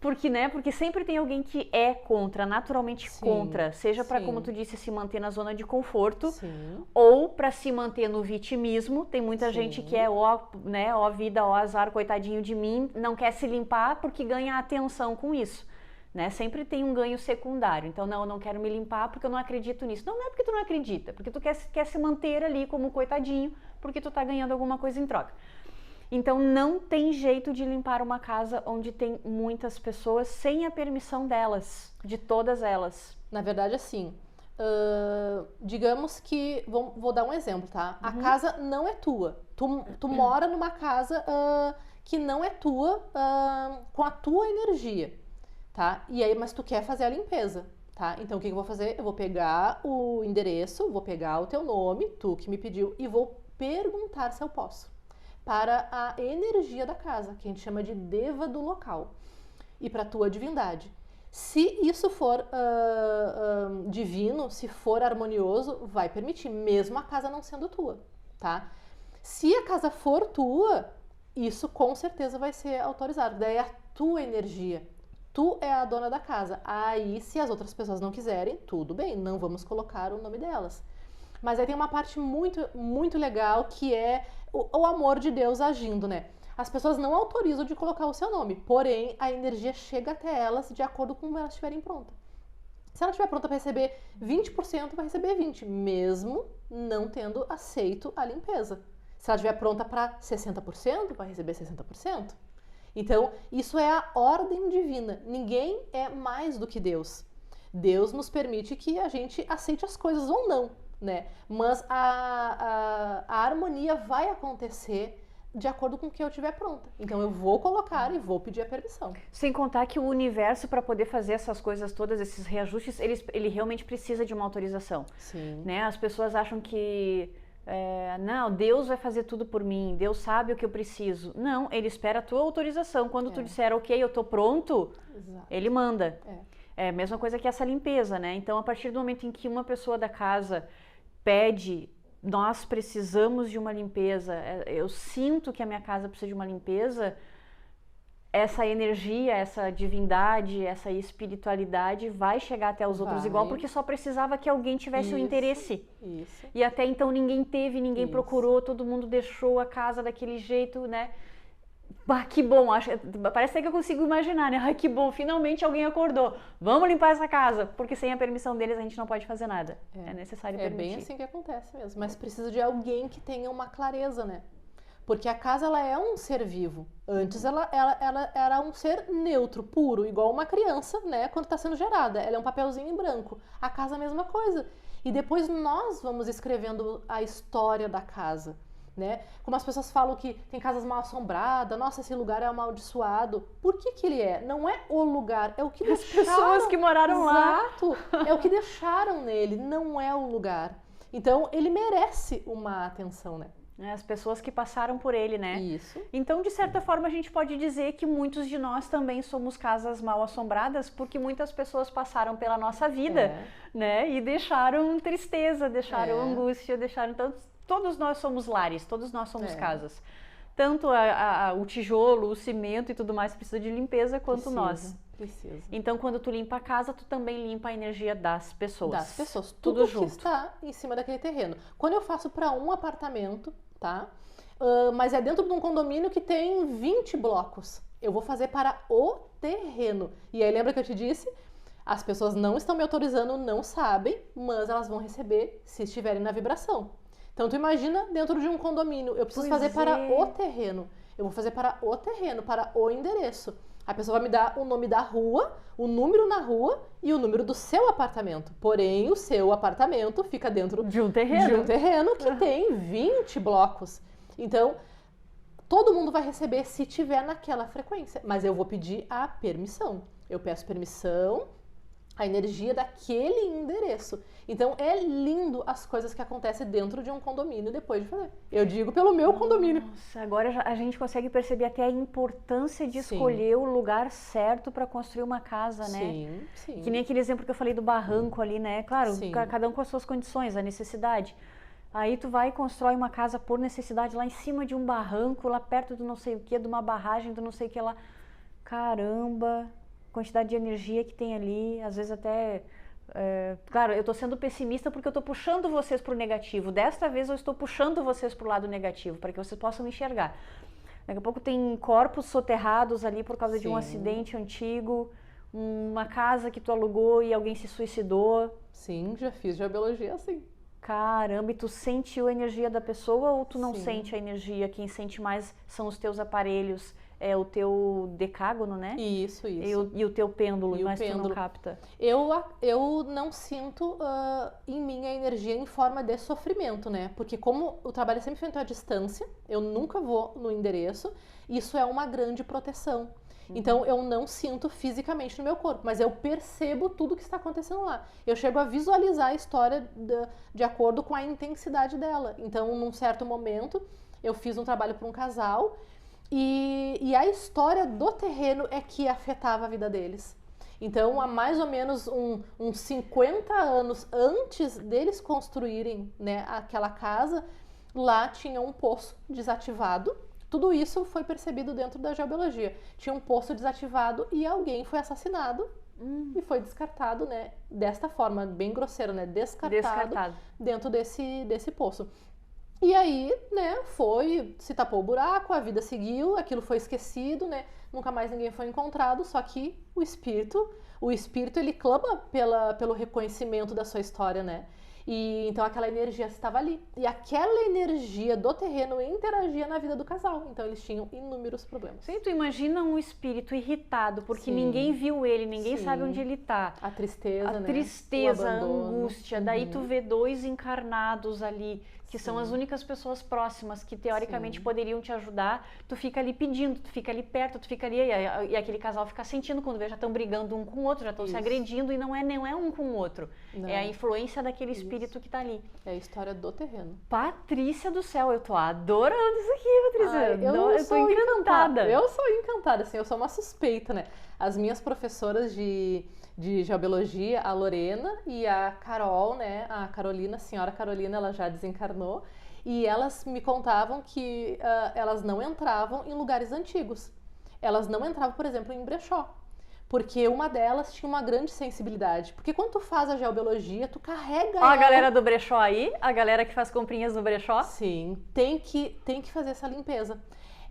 Porque, né? Porque sempre tem alguém que é contra, naturalmente Sim, contra, seja para, sim. como tu disse, se manter na zona de conforto, Sim, ou para se manter no vitimismo. Tem muita Sim. gente que é ó, né, ó vida, ó azar, coitadinho de mim, não quer se limpar porque ganha atenção com isso. Né? Sempre tem um ganho secundário. Então, não, eu não quero me limpar porque eu não acredito nisso. Não, não é porque tu não acredita, porque tu quer se manter ali como coitadinho, porque tu tá ganhando alguma coisa em troca. Então, não tem jeito de limpar uma casa onde tem muitas pessoas sem a permissão delas, de todas elas. na verdade, assim, digamos que, vou dar um exemplo, tá? A casa não é tua. Tu mora numa casa que não é tua, com a tua energia, tá? E aí, mas tu quer fazer a limpeza, tá? Então, o que eu vou fazer? Eu vou pegar o endereço, vou pegar o teu nome, tu que me pediu, e vou perguntar se eu posso. Para a energia da casa, que a gente chama de deva do local, e para a tua divindade. Se isso for divino, se for harmonioso, vai permitir, mesmo a casa não sendo tua, tá? Se a casa for tua, isso com certeza vai ser autorizado. Daí é a tua energia. Tu é a dona da casa. Aí, se as outras pessoas não quiserem, tudo bem, não vamos colocar o nome delas. Mas aí tem uma parte muito, muito legal que é o amor de Deus agindo, né? As pessoas não autorizam de colocar o seu nome, porém a energia chega até elas de acordo com como elas estiverem prontas. Se ela estiver pronta para receber 20%, vai receber 20%, mesmo não tendo aceito a limpeza. Se ela estiver pronta para 60%, vai receber 60%. Então, isso é a ordem divina. Ninguém é mais do que Deus. Deus nos permite que a gente aceite as coisas ou não, né? Mas a harmonia vai acontecer de acordo com o que eu tiver pronta. Então eu vou colocar e vou pedir a permissão. Sem contar que o universo, para poder fazer essas coisas todas, esses reajustes, ele realmente precisa de uma autorização. Sim. Né? As pessoas acham que não, Deus vai fazer tudo por mim, Deus sabe o que eu preciso. Não, ele espera a tua autorização. Quando tu disser, ok, eu tô pronto, Exato. ele manda. É a mesma coisa que essa limpeza, né? Então, a partir do momento em que uma pessoa da casa pede, nós precisamos de uma limpeza, eu sinto que a minha casa precisa de uma limpeza, essa energia, essa divindade, essa espiritualidade vai chegar até os outros igual, porque só precisava que alguém tivesse o interesse. Isso. E até então ninguém teve, ninguém procurou, todo mundo deixou a casa daquele jeito, né? Bah, que bom, parece até que eu consigo imaginar, né? Ai, que bom, finalmente alguém acordou. Vamos limpar essa casa, porque sem a permissão deles a gente não pode fazer nada. É necessário permitir. É bem assim que acontece mesmo, mas precisa de alguém que tenha uma clareza, né? Porque a casa, ela é um ser vivo. Antes ela era um ser neutro, puro, igual uma criança, né? Quando está sendo gerada. Ela é um papelzinho em branco. A casa é a mesma coisa. E depois nós vamos escrevendo a história da casa, né? Como as pessoas falam que tem casas mal assombradas, nossa, esse lugar é amaldiçoado. Por que ele é? Não é o lugar, é o que deixaram. As pessoas que moraram lá. Exato. É o que deixaram nele, não é o lugar. Então, ele merece uma atenção, né? As pessoas que passaram por ele, né? Isso. Então, de certa forma, a gente pode dizer que muitos de nós também somos casas mal assombradas, porque muitas pessoas passaram pela nossa vida, né? E deixaram tristeza, deixaram angústia, deixaram... Então, todos nós somos lares, todos nós somos casas. Tanto o tijolo, o cimento e tudo mais precisa de limpeza, quanto nós. Precisa. Então, quando tu limpa a casa, tu também limpa a energia das pessoas. Das pessoas. Tudo que junto. está em cima daquele terreno. Quando eu faço para um apartamento, tá? Mas é dentro de um condomínio que tem 20 blocos. Eu vou fazer para o terreno. E aí, lembra que eu te disse? As pessoas não estão me autorizando, não sabem, mas elas vão receber se estiverem na vibração. Então, tu imagina dentro de um condomínio, eu preciso fazer para o terreno. Eu vou fazer para o terreno, para o endereço. A pessoa vai me dar o nome da rua, o número na rua e o número do seu apartamento. Porém, o seu apartamento fica dentro de um terreno que tem 20 blocos. Então, todo mundo vai receber se tiver naquela frequência. Mas eu vou pedir a permissão. Eu peço permissão, a energia daquele endereço. Então, é lindo as coisas que acontecem dentro de um condomínio depois de fazer. Eu digo pelo meu condomínio. Nossa, agora a gente consegue perceber até a importância de escolher o lugar certo para construir uma casa, né? Sim, sim. Que nem aquele exemplo que eu falei do barranco ali, né? Claro, cada um com as suas condições, a necessidade. Aí tu vai e constrói uma casa por necessidade lá em cima de um barranco, lá perto do não sei o que, de uma barragem, do não sei o que lá. Caramba! quantidade de energia que tem ali, às vezes até... claro, eu tô sendo pessimista porque eu tô puxando vocês pro negativo. Desta vez eu estou puxando vocês pro lado negativo, para que vocês possam enxergar. Daqui a pouco tem corpos soterrados ali por causa de um acidente antigo, uma casa que tu alugou e alguém se suicidou. Sim, já fiz geobiologia assim. Caramba, e tu sentiu a energia da pessoa ou tu não sente a energia? Quem sente mais são os teus aparelhos, o teu decágono, né? Isso. E o teu pêndulo, E o mas tu pêndulo. não capta. Eu não sinto em mim a energia em forma de sofrimento, né? Porque como o trabalho é sempre feito à distância, eu nunca vou no endereço, isso é uma grande proteção. Então, eu não sinto fisicamente no meu corpo, mas eu percebo tudo que está acontecendo lá. Eu chego a visualizar a história de acordo com a intensidade dela. Então, num certo momento, eu fiz um trabalho para um casal e a história do terreno é que afetava a vida deles. Então, há mais ou menos uns 50 anos antes deles construírem, né, aquela casa, lá tinha um poço desativado. Tudo isso foi percebido dentro da geobiologia. Tinha um poço desativado e alguém foi assassinado e foi descartado, né? Desta forma, bem grosseiro, né? Descartado. Dentro desse poço. E aí, né, se tapou o buraco, a vida seguiu, aquilo foi esquecido, né? Nunca mais ninguém foi encontrado, só que o espírito ele clama pelo reconhecimento da sua história, né? E então aquela energia estava ali. E aquela energia do terreno interagia na vida do casal. Então eles tinham inúmeros problemas. Sim, tu imagina um espírito irritado, porque ninguém viu ele, ninguém sabe onde ele tá. A tristeza, né? A tristeza, a angústia. Daí tu vê dois encarnados ali, que são as únicas pessoas próximas que teoricamente poderiam te ajudar. Tu fica ali pedindo, tu fica ali perto, tu fica ali e aquele casal fica sentindo quando vê, já estão brigando um com o outro, já estão se agredindo e não é um com o outro. Não. É a influência daquele espírito que tá ali. É a história do terreno. Patrícia do céu, eu tô adorando isso aqui, Patrícia. Eu tô encantada. Eu sou encantada, assim, eu sou uma suspeita, né? As minhas professoras de geobiologia, a Lorena e a Carol, né? A Carolina, a senhora Carolina, ela já desencarnou. E elas me contavam que elas não entravam em lugares antigos. Elas não entravam, por exemplo, em brechó. Porque uma delas tinha uma grande sensibilidade. Porque quando tu faz a geobiologia, tu carrega ela... a galera do brechó aí, a galera que faz comprinhas no brechó. Sim, tem que fazer essa limpeza.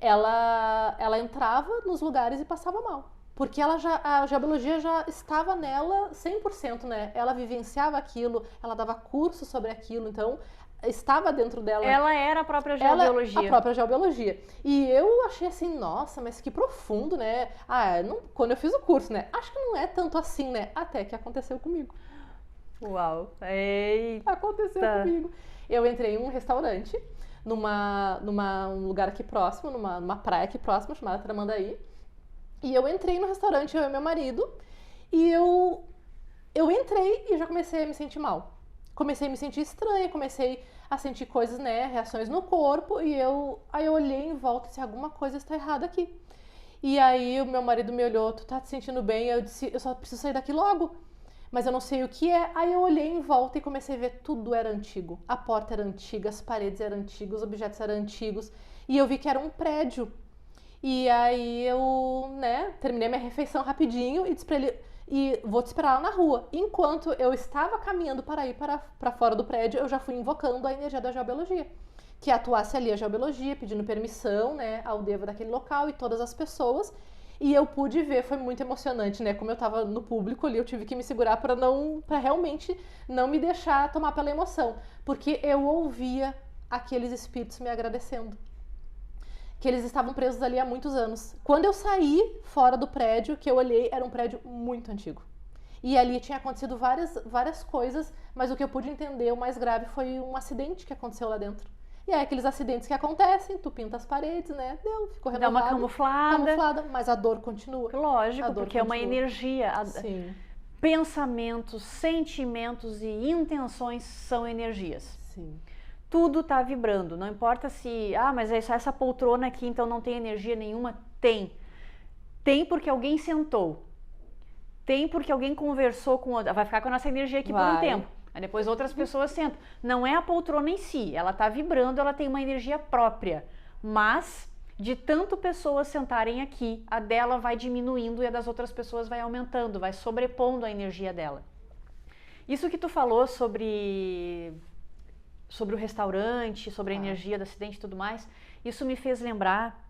Ela entrava nos lugares e passava mal. Porque a geobiologia já estava nela 100%, né? Ela vivenciava aquilo, ela dava curso sobre aquilo, então estava dentro dela. Ela era a própria geobiologia. A própria geobiologia. E eu achei assim, nossa, mas que profundo, né? Quando eu fiz o curso, né? Acho que não é tanto assim, né? Até que aconteceu comigo. Uau! Eita. Aconteceu comigo. Eu entrei em um restaurante, num lugar aqui próximo, numa praia aqui próxima, chamada Tramandaí. E eu entrei no restaurante, eu e meu marido, e eu entrei e já comecei a me sentir mal. Comecei a me sentir estranha, comecei a sentir coisas, né, reações no corpo, e aí eu olhei em volta e disse, alguma coisa está errada aqui. E aí o meu marido me olhou, tu tá te sentindo bem? Eu disse, eu só preciso sair daqui logo. Mas eu não sei o que é. Aí eu olhei em volta e comecei a ver, tudo era antigo. A porta era antiga, as paredes eram antigas, os objetos eram antigos. E eu vi que era um prédio. E aí eu, né, terminei minha refeição rapidinho e disse pra ele, e vou te esperar lá na rua. Enquanto eu estava caminhando para ir para fora do prédio, eu já fui invocando a energia da geobiologia. Que atuasse ali a geobiologia, pedindo permissão, né, ao devo daquele local e todas as pessoas. E eu pude ver, foi muito emocionante, né? Como eu tava no público ali, eu tive que me segurar para realmente não me deixar tomar pela emoção. Porque eu ouvia aqueles espíritos me agradecendo. Que eles estavam presos ali há muitos anos. Quando eu saí fora do prédio, que eu olhei, era um prédio muito antigo. E ali tinha acontecido várias coisas, mas o que eu pude entender, o mais grave, foi um acidente que aconteceu lá dentro. E aí, aqueles acidentes que acontecem, tu pinta as paredes, né? Ficou renovado. Dá uma camuflada. Mas a dor continua. Lógico, porque é uma energia. Sim. Pensamentos, sentimentos e intenções são energias. Sim. Tudo tá vibrando, não importa se... mas é só essa poltrona aqui, então não tem energia nenhuma. Tem. Tem porque alguém sentou. Tem porque alguém conversou com outra. Vai ficar com a nossa energia aqui por um tempo. Aí depois outras pessoas sentam. Não é a poltrona em si, ela tá vibrando, ela tem uma energia própria. Mas De tanto pessoas sentarem aqui, a dela vai diminuindo e a das outras pessoas vai aumentando, vai sobrepondo a energia dela. Isso que tu falou sobre o restaurante, sobre a energia do acidente e tudo mais, isso me fez lembrar,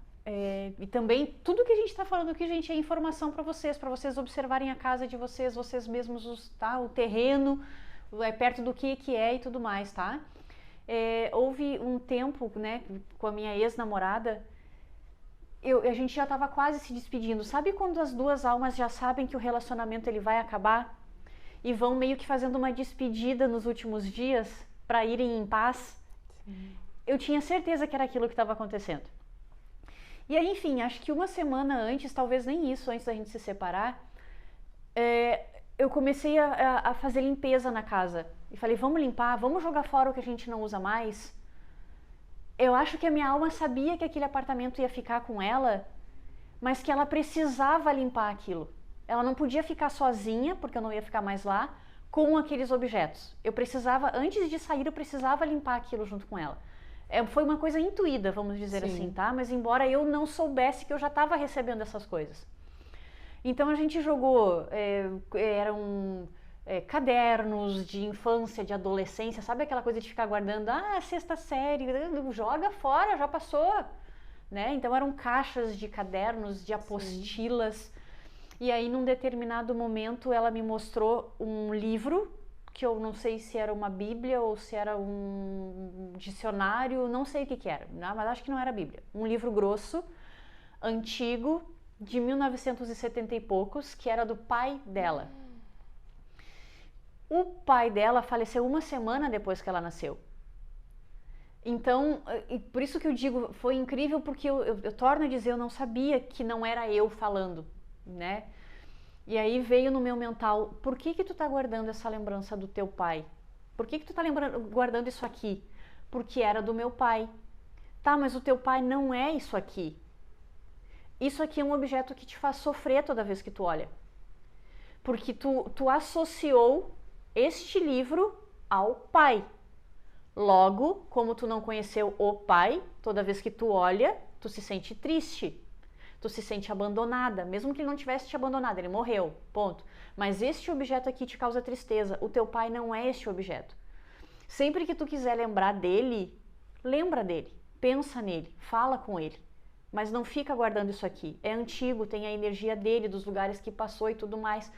e também tudo que a gente está falando aqui, gente, é informação para vocês observarem a casa de vocês, vocês mesmos, tá? O terreno, perto do que é e tudo mais, tá? Houve um tempo, né, com a minha ex-namorada, a gente já estava quase se despedindo. Sabe quando as duas almas já sabem que o relacionamento ele vai acabar e vão meio que fazendo uma despedida nos últimos dias para irem em paz? Sim. Eu tinha certeza que era aquilo que estava acontecendo. E aí, enfim, acho que uma semana antes, talvez nem isso, antes da gente se separar, eu comecei a fazer limpeza na casa. E falei, vamos limpar, vamos jogar fora o que a gente não usa mais. Eu acho que a minha alma sabia que aquele apartamento ia ficar com ela, mas que ela precisava limpar aquilo. Ela não podia ficar sozinha, porque eu não ia ficar mais lá, com aqueles objetos. Eu precisava, antes de sair, eu precisava limpar aquilo junto com ela. Foi uma coisa intuída, vamos dizer assim, tá? Mas embora eu não soubesse que eu já estava recebendo essas coisas. Então a gente jogou, eram cadernos de infância, de adolescência, sabe aquela coisa de ficar guardando, sexta série, joga fora, já passou, né? Então eram caixas de cadernos, de apostilas. Sim. E aí num determinado momento ela me mostrou um livro, que eu não sei se era uma bíblia ou se era um dicionário, não sei o que era, mas acho que não era bíblia. Um livro grosso, antigo, de 1970 e poucos, que era do pai dela. O pai dela faleceu uma semana depois que ela nasceu. Então, por isso que eu digo, foi incrível, porque eu torno a dizer, eu não sabia que não era eu falando, né? E aí veio no meu mental, por que tu tá guardando essa lembrança do teu pai? Por que tu tá guardando isso aqui? Porque era do meu pai. Tá, mas o teu pai não é isso aqui. Isso aqui é um objeto que te faz sofrer toda vez que tu olha. Porque tu associou este livro ao pai. Logo, como tu não conheceu o pai, toda vez que tu olha, tu se sente triste. Tu se sente abandonada, mesmo que ele não tivesse te abandonado, ele morreu, ponto. Mas este objeto aqui te causa tristeza, o teu pai não é este objeto. Sempre que tu quiser lembrar dele, lembra dele, pensa nele, fala com ele. Mas não fica guardando isso aqui, é antigo, tem a energia dele, dos lugares que passou e tudo mais.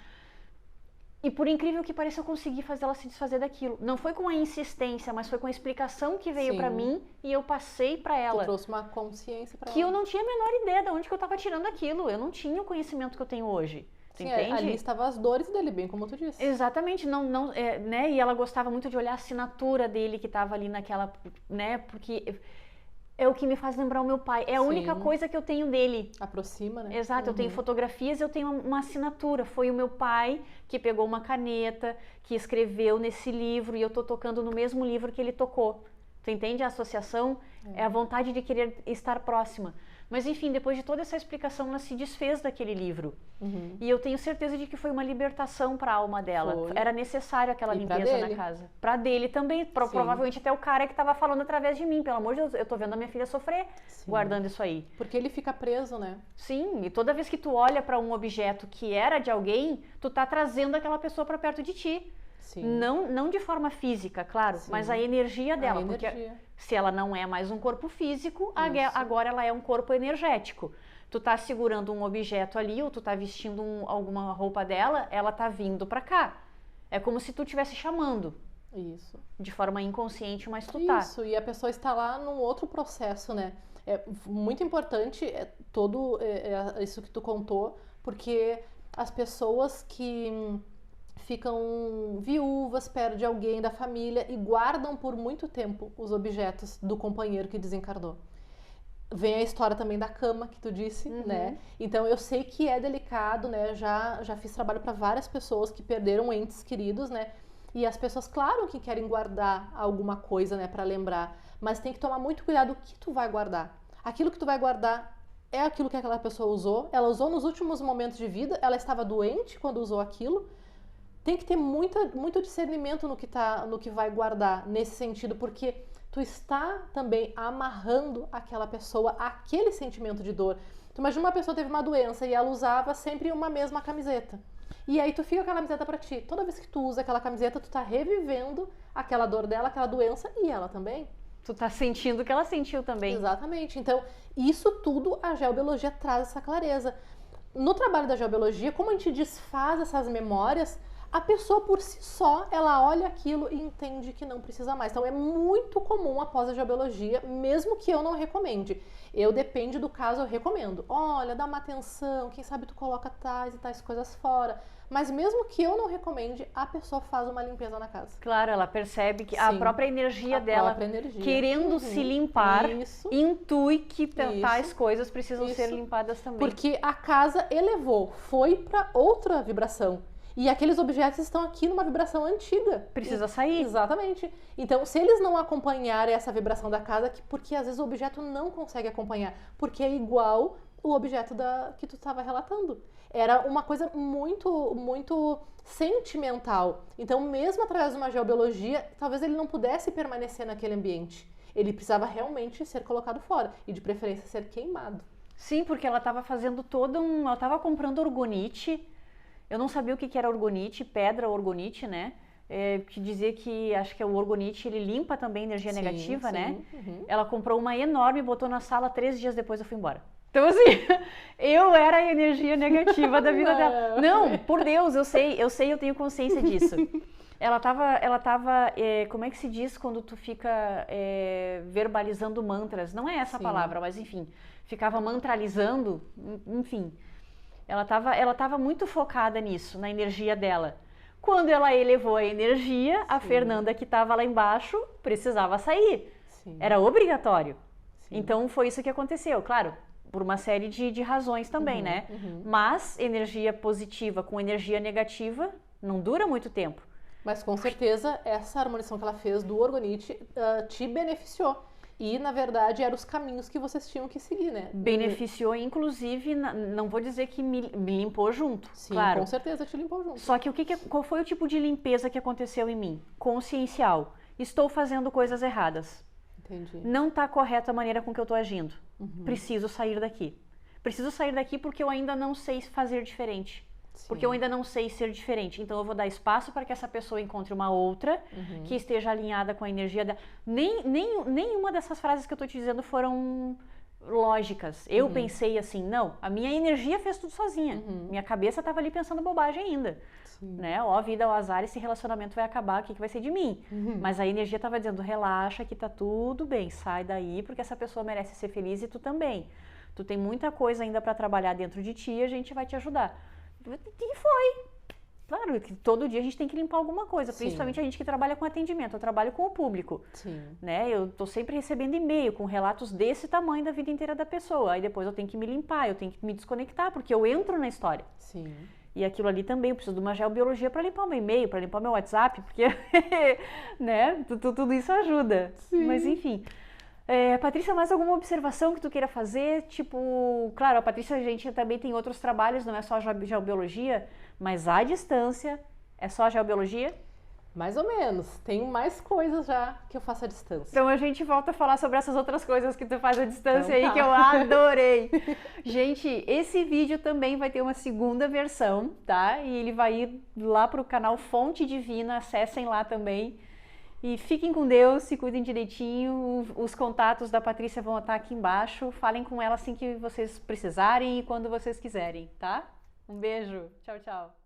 E por incrível que pareça, eu consegui fazer ela se desfazer daquilo. Não foi com a insistência, mas foi com a explicação que veio pra mim e eu passei pra ela. Tu trouxe uma consciência pra ela. Que eu não tinha a menor ideia de onde que eu tava tirando aquilo. Eu não tinha o conhecimento que eu tenho hoje. Sim, entende? Ali estavam as dores dele, bem como tu disse. Exatamente, né? E ela gostava muito de olhar a assinatura dele que tava ali naquela, né? Porque é o que me faz lembrar o meu pai. É a única coisa que eu tenho dele. Aproxima, né? Exato, eu tenho fotografias e eu tenho uma assinatura. Foi o meu pai que pegou uma caneta, que escreveu nesse livro e eu tô tocando no mesmo livro que ele tocou. Tu entende a associação? É a vontade de querer estar próxima. Mas enfim, depois de toda essa explicação, ela se desfez daquele livro. E eu tenho certeza de que foi uma libertação para a alma dela. Foi. Era necessário aquela limpeza na casa. Para dele também, provavelmente até o cara que estava falando através de mim. Pelo amor de Deus, eu tô vendo a minha filha sofrer guardando isso aí. Porque ele fica preso, né? Sim, e toda vez que tu olha para um objeto que era de alguém, tu tá trazendo aquela pessoa para perto de ti. Sim. Não de forma física, claro, mas a energia dela. Porque se ela não é mais um corpo físico, agora ela é um corpo energético. Tu tá segurando um objeto ali, ou tu tá vestindo alguma roupa dela, ela tá vindo pra cá. É como se tu estivesse chamando. Isso. De forma inconsciente, mas tu tá. Isso, e a pessoa está lá num outro processo, né? É muito importante isso que tu contou, porque as pessoas que ficam viúvas, perdem alguém da família e guardam por muito tempo os objetos do companheiro que desencarnou. Vem a história também da cama que tu disse, né? Então eu sei que é delicado, né? Já fiz trabalho para várias pessoas que perderam entes queridos, né? E as pessoas, claro que querem guardar alguma coisa, né, para lembrar, mas tem que tomar muito cuidado o que tu vai guardar. Aquilo que tu vai guardar é aquilo que aquela pessoa usou, ela usou nos últimos momentos de vida, ela estava doente quando usou aquilo. Tem que ter muito discernimento no que vai guardar nesse sentido, porque tu está também amarrando aquela pessoa àquele sentimento de dor. Tu imagina uma pessoa teve uma doença e ela usava sempre uma mesma camiseta. E aí tu fica com a camiseta pra ti. Toda vez que tu usa aquela camiseta, tu tá revivendo aquela dor dela, aquela doença, e ela também. Tu tá sentindo o que ela sentiu também. Exatamente. Então, isso tudo a geobiologia traz essa clareza. No trabalho da geobiologia, como a gente desfaz essas memórias, a pessoa por si só, ela olha aquilo e entende que não precisa mais. Então é muito comum após a geobiologia, mesmo que eu não recomende. Eu, depende do caso, eu recomendo. Olha, dá uma atenção, quem sabe tu coloca tais e tais coisas fora. Mas mesmo que eu não recomende, a pessoa faz uma limpeza na casa. Claro, ela percebe que Sim, a própria energia dela, querendo se limpar, intui que tais coisas precisam ser limpadas também. Porque a casa elevou, foi para outra vibração. E aqueles objetos estão aqui numa vibração antiga. Precisa sair. Exatamente. Então, se eles não acompanharem essa vibração da casa, porque às vezes o objeto não consegue acompanhar, porque é igual o objeto que tu estava relatando. Era uma coisa muito, muito sentimental. Então, mesmo através de uma geobiologia, talvez ele não pudesse permanecer naquele ambiente. Ele precisava realmente ser colocado fora. E de preferência ser queimado. Sim, porque ela estava fazendo ela estava comprando orgonite. Eu não sabia o que era orgonite, pedra orgonite, né? Que dizia que, acho que o orgonite, ele limpa também energia negativa, né? Uhum. Ela comprou uma enorme, botou na sala, 3 dias depois eu fui embora. Então, assim, eu era a energia negativa da vida dela. Não, por Deus, eu sei, eu tenho consciência disso. Ela tava, como é que se diz quando tu fica verbalizando mantras? Não é essa a palavra, mas enfim, ficava mantralizando, enfim. Ela tava muito focada nisso, na energia dela. Quando ela elevou a energia, a Fernanda que estava lá embaixo precisava sair. Sim. Era obrigatório. Sim. Então foi isso que aconteceu. Claro, por uma série de razões também, né? Uhum. Mas energia positiva com energia negativa não dura muito tempo. Mas com certeza essa harmonização que ela fez do orgonite te beneficiou. E, na verdade, eram os caminhos que vocês tinham que seguir, né? Beneficiou, inclusive, não vou dizer que me limpou junto, sim, claro. Com certeza te limpou junto. Só que qual foi o tipo de limpeza que aconteceu em mim? Consciencial. Estou fazendo coisas erradas. Entendi. Não está correta a maneira com que eu estou agindo. Uhum. Preciso sair daqui. Preciso sair daqui porque eu ainda não sei fazer diferente. Sim. Porque eu ainda não sei ser diferente. Então eu vou dar espaço para que essa pessoa encontre uma outra que esteja alinhada com a energia dela. Nenhuma dessas frases que eu tô te dizendo foram lógicas. Eu pensei assim, não, a minha energia fez tudo sozinha. Minha cabeça estava ali pensando bobagem ainda. Né? Ó, vida, ó, azar, esse relacionamento vai acabar, o que vai ser de mim? Mas a energia estava dizendo, relaxa que tá tudo bem, sai daí porque essa pessoa merece ser feliz e tu também. Tu tem muita coisa ainda para trabalhar dentro de ti e a gente vai te ajudar. E foi. Claro que todo dia a gente tem que limpar alguma coisa, principalmente a gente que trabalha com atendimento. Eu trabalho com o público. Sim. Né? Eu tô sempre recebendo e-mail com relatos desse tamanho da vida inteira da pessoa. Aí depois eu tenho que me limpar, eu tenho que me desconectar, porque eu entro na história. Sim. E aquilo ali também, eu preciso de uma geobiologia para limpar o meu e-mail, para limpar o meu WhatsApp, porque né? Tudo isso ajuda. Sim. Mas enfim. Patrícia, mais alguma observação que tu queira fazer? Tipo, claro, a Patrícia, a gente também tem outros trabalhos, não é só a geobiologia, mas à distância, é só a geobiologia? Mais ou menos, tem mais coisas já que eu faço à distância. Então a gente volta a falar sobre essas outras coisas que tu faz à distância então, aí, que eu adorei. Gente, esse vídeo também vai ter uma segunda versão, tá? E ele vai ir lá pro canal Fonte Divina, acessem lá também. E fiquem com Deus, se cuidem direitinho, os contatos da Patrícia vão estar aqui embaixo, falem com ela assim que vocês precisarem e quando vocês quiserem, tá? Um beijo, tchau, tchau.